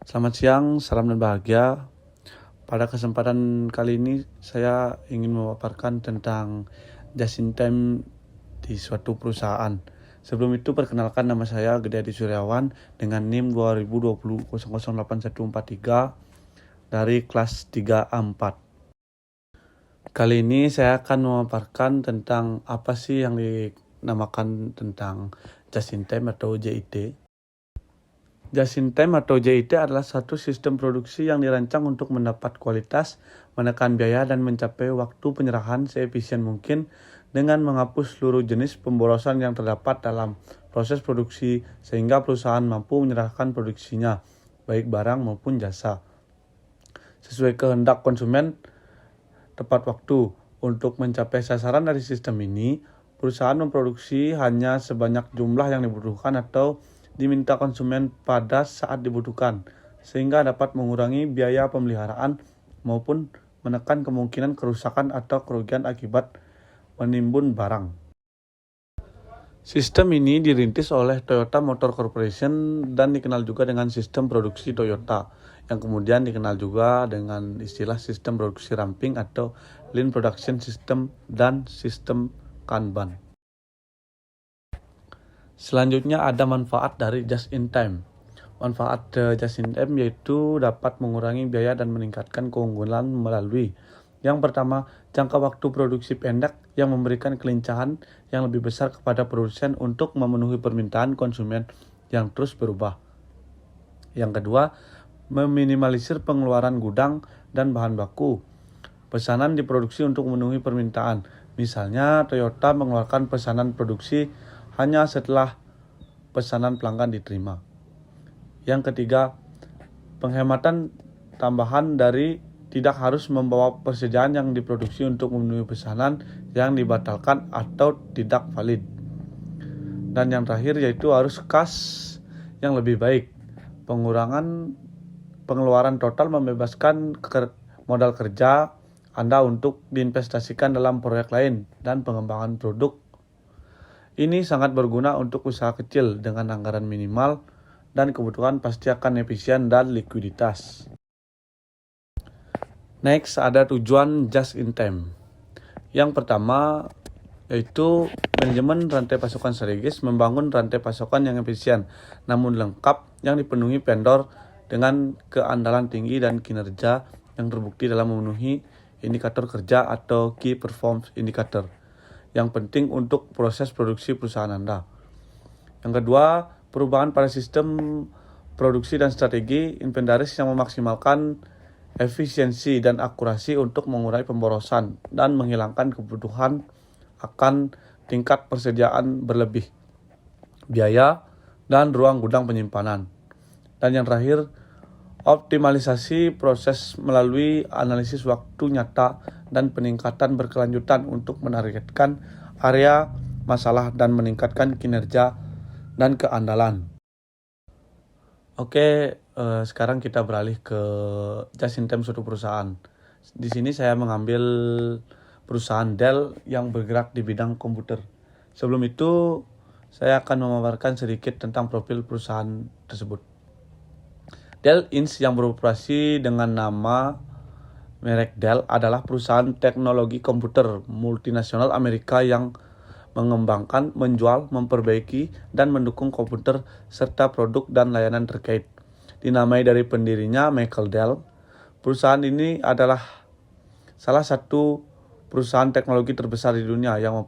Selamat siang, salam dan bahagia. Pada kesempatan kali ini saya ingin memaparkan tentang just in time di suatu perusahaan. Sebelum itu perkenalkan, nama saya Gede Adi Suryawan dengan NIM 2020008143 dari kelas 3A4. Kali ini saya akan memaparkan tentang apa sih yang dinamakan tentang just in time atau JIT. Just in time atau JIT adalah satu sistem produksi yang dirancang untuk mendapat kualitas, menekan biaya, dan mencapai waktu penyerahan seefisien mungkin dengan menghapus seluruh jenis pemborosan yang terdapat dalam proses produksi sehingga perusahaan mampu menyerahkan produksinya, baik barang maupun jasa, sesuai kehendak konsumen tepat waktu. Untuk mencapai sasaran dari sistem ini, perusahaan memproduksi hanya sebanyak jumlah yang dibutuhkan atau diminta konsumen pada saat dibutuhkan, sehingga dapat mengurangi biaya pemeliharaan maupun menekan kemungkinan kerusakan atau kerugian akibat menimbun barang. Sistem ini dirintis oleh Toyota Motor Corporation dan dikenal juga dengan sistem produksi Toyota, yang kemudian dikenal juga dengan istilah sistem produksi ramping atau Lean Production System dan sistem Kanban. Selanjutnya ada manfaat dari just in time. Manfaat just in time yaitu dapat mengurangi biaya dan meningkatkan keunggulan melalui: yang pertama, jangka waktu produksi pendek yang memberikan kelincahan yang lebih besar kepada produsen untuk memenuhi permintaan konsumen yang terus berubah. Yang kedua, meminimalisir pengeluaran gudang dan bahan baku. Pesanan diproduksi untuk memenuhi permintaan. Misalnya, Toyota mengeluarkan pesanan produksi hanya setelah pesanan pelanggan diterima. Yang ketiga, penghematan tambahan dari tidak harus membawa persediaan yang diproduksi untuk memenuhi pesanan yang dibatalkan atau tidak valid. Dan yang terakhir yaitu arus kas yang lebih baik. Pengeluaran total membebaskan modal kerja Anda untuk diinvestasikan dalam proyek lain dan pengembangan produk. Ini sangat berguna untuk usaha kecil dengan anggaran minimal dan kebutuhan pasti akan efisien dan likuiditas. Next, ada tujuan just in time. Yang pertama yaitu manajemen rantai pasokan strategis, membangun rantai pasokan yang efisien namun lengkap yang dipenuhi vendor dengan keandalan tinggi dan kinerja yang terbukti dalam memenuhi indikator kerja atau key performance indicator yang penting untuk proses produksi perusahaan Anda. Yang kedua, perubahan pada sistem produksi dan strategi inventaris yang memaksimalkan efisiensi dan akurasi untuk mengurangi pemborosan dan menghilangkan kebutuhan akan tingkat persediaan berlebih, biaya, dan ruang gudang penyimpanan. Dan yang terakhir, optimalisasi proses melalui analisis waktu nyata dan peningkatan berkelanjutan untuk menargetkan area masalah dan meningkatkan kinerja dan keandalan. Oke, sekarang kita beralih ke just in time suatu perusahaan. Di sini saya mengambil perusahaan Dell yang bergerak di bidang komputer. Sebelum itu, saya akan memaparkan sedikit tentang profil perusahaan tersebut. Dell Inc. yang beroperasi dengan nama merek Dell adalah perusahaan teknologi komputer multinasional Amerika yang mengembangkan, menjual, memperbaiki, dan mendukung komputer serta produk dan layanan terkait. Dinamai dari pendirinya Michael Dell, perusahaan ini adalah salah satu perusahaan teknologi terbesar di dunia yang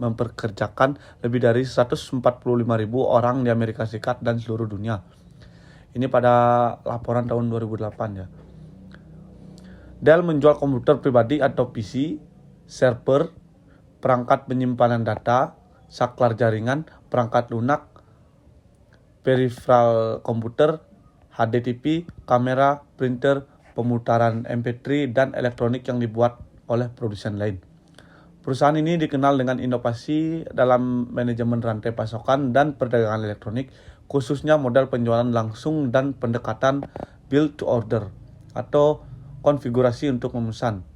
memperkerjakan lebih dari 145.000 orang di Amerika Serikat dan seluruh dunia. Ini pada laporan tahun 2008 ya. Dell menjual komputer pribadi atau PC, server, perangkat penyimpanan data, saklar jaringan, perangkat lunak, peripheral komputer, HDTV, kamera, printer, pemutaran MP3, dan elektronik yang dibuat oleh produsen lain. Perusahaan ini dikenal dengan inovasi dalam manajemen rantai pasokan dan perdagangan elektronik, khususnya model penjualan langsung dan pendekatan build to order atau konfigurasi untuk memesan.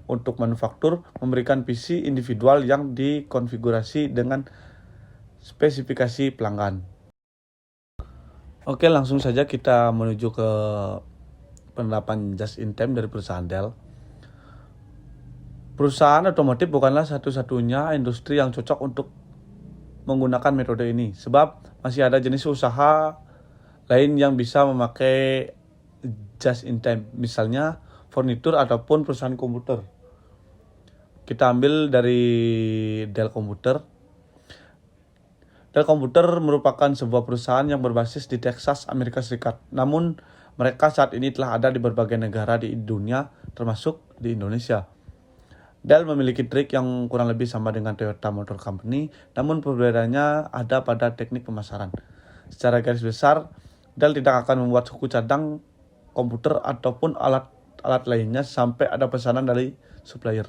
Untuk manufaktur, memberikan PC individual yang dikonfigurasi dengan spesifikasi pelanggan. Oke, langsung saja kita menuju ke penerapan just in time dari perusahaan Dell. Perusahaan otomotif bukanlah satu-satunya industri yang cocok untuk menggunakan metode ini, sebab masih ada jenis usaha lain yang bisa memakai just in time, misalnya furnitur ataupun perusahaan komputer. Kita ambil dari Dell Computer. Dell Computer merupakan sebuah perusahaan yang berbasis di Texas, Amerika Serikat. Namun, mereka saat ini telah ada di berbagai negara di dunia, termasuk di Indonesia. Dell memiliki trik yang kurang lebih sama dengan Toyota Motor Company, namun perbedaannya ada pada teknik pemasaran. Secara garis besar, Dell tidak akan membuat suku cadang komputer ataupun alat lainnya sampai ada pesanan dari supplier.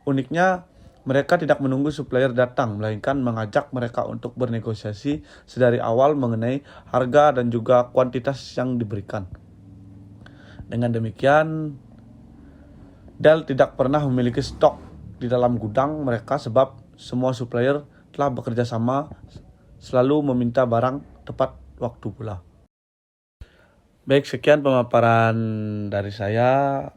Uniknya, mereka tidak menunggu supplier datang, melainkan mengajak mereka untuk bernegosiasi sedari awal mengenai harga dan juga kuantitas yang diberikan. Dengan demikian, Dell tidak pernah memiliki stok di dalam gudang mereka sebab semua supplier telah bekerja sama selalu meminta barang tepat waktu pula. Baik, sekian pemaparan dari saya.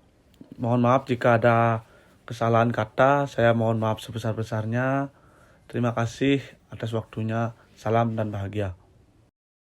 Mohon maaf jika ada kesalahan kata, saya mohon maaf sebesar-besarnya. Terima kasih atas waktunya. Salam dan bahagia.